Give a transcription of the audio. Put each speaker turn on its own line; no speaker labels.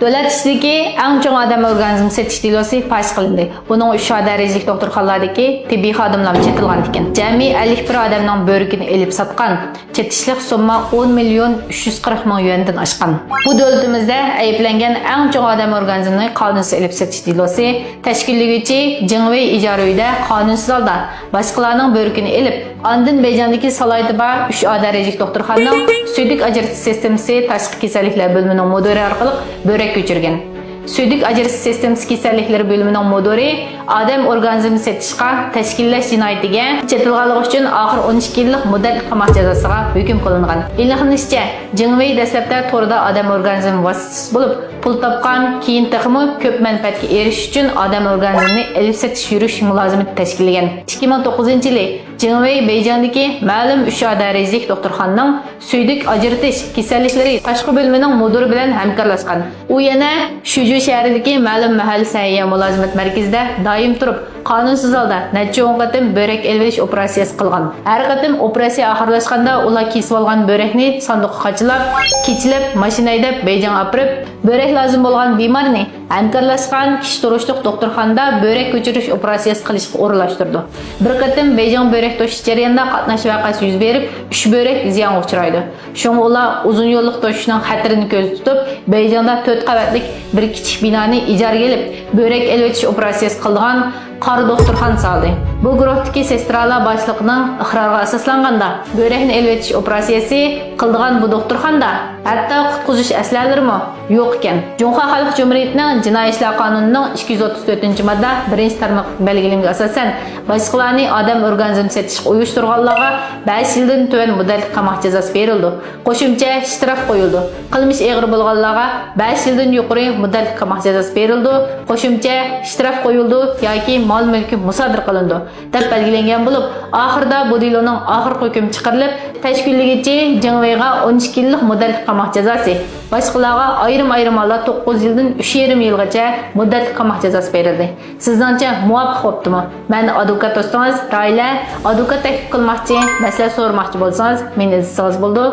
Davlat ishidagi eng chong odam organizmi setish delosi fosh qilindi. Buning 3 darajalik doktorxonalardagi tibbiy xodimlar chetilgan ekan. Jami 51 odamning bo'rkini elib sotgan. Chetishlik summa 10 million 340 ming yuandan oshgan. Bu davlatimizda ayblangan eng chong odam organizmini qonunsiz elib setish delosi tashkillovchi Jingwei ijara uyida qonunsiz holda boshqalarning bo'rkini elib, andin Beyjandagi Salaytiba 3 darajalik doktorxonaning suydik ajratish sistemasi tashqi kasalliklar bo'limining mudiri orqali börek ko'chirgan. Suydik ajratish sistemasi kasalliklari bo'limining mudiri odam organizmini setishga tashkillash jinoyatiga chetilganligi uchun oxir 12 yillik muddat qamoq jazosiga hukm qilingan. Aniqlanishicha, Jingwei dastlabda to'rda odam organizmi vositasi bo'lib, pul topgan, keyin texmi ko'p manfaatga erishish uchun odam organizmini elib setish yurish mulozimati tashkillagan. 2009-yili Jingwei Beyjandagi ma'lum 3 darajalik doktorxonaning suydik ajratish kasalliklari tashqi bo'limining mudiri bilan hamkorlashgan. U yana Shuju shahridagi ma'lum mahalla sahiyya mulozimat markazida doim turib, qonunsiz holda necha o'n qatim börek elvish operatsiyasi qilgan. Har qatim operatsiya oxirlashganda ular kesib olgan börekni sanduqqa qachilab, kechilib, mashina haydab Beyjanga olib, börek lozim bo'lgan bemorni hamkorlashgan kishi turishliq doktorxonada börek ko'chirish operatsiyasi qilishga o'rinlashtirdi. Bir qatim Beyjang börek to'shish jarayonida qatnash voqeasi yuz berib, 3 börek ziyonga uchraydi. Shunga ular uzun yo'lliq to'shishning xatarini ko'z tutib, Beyjangda 4 qavatlik bir kichik binoni ijaraga olib, börek elvetish operatsiyasi qilgan qor doktorxona soldi. Bu guruhdagi sestralar boshliqining iqroriga asoslanganda börekni elvetish operatsiyasi qilgan bu doktorxonada hatto qutqizish aslarlarimi yo'q ekan. Junxo Xalq Jumhuriyatining Jinoiy ishlar qonunining 234-modda 1-tarmoq belgilangan asosan boshqalarni odam organizmi setishga uyushtirganlarga 5 yildan tuvan muddatli qamoq jazosi berildi. Qo'shimcha shtraf qo'yildi. Qilmish og'ir bo'lganlarga 5 yildan yuqori muddatli qamoq jazosi berildi. Qo'shimcha shtraf qo'yildi yoki mol mulki musodir qilindi deb belgilangan bo'lib, oxirida bu deloning oxirgi hukmi chiqarilib, tashkillovchi Jingweiga 12 yillik muddatli qamoq jazosi, boshqalarga ayrim holda 9 yildan 3,5 yilgacha muddatli qamoq jazosi berildi. Sizningcha muvofiq bo'ptimi? Men advokat do'stingiz Raila, advokat taklif qilmoqchi, masala so'ramoqchi bo'lsangiz, meni izlasangiz bo'ldi.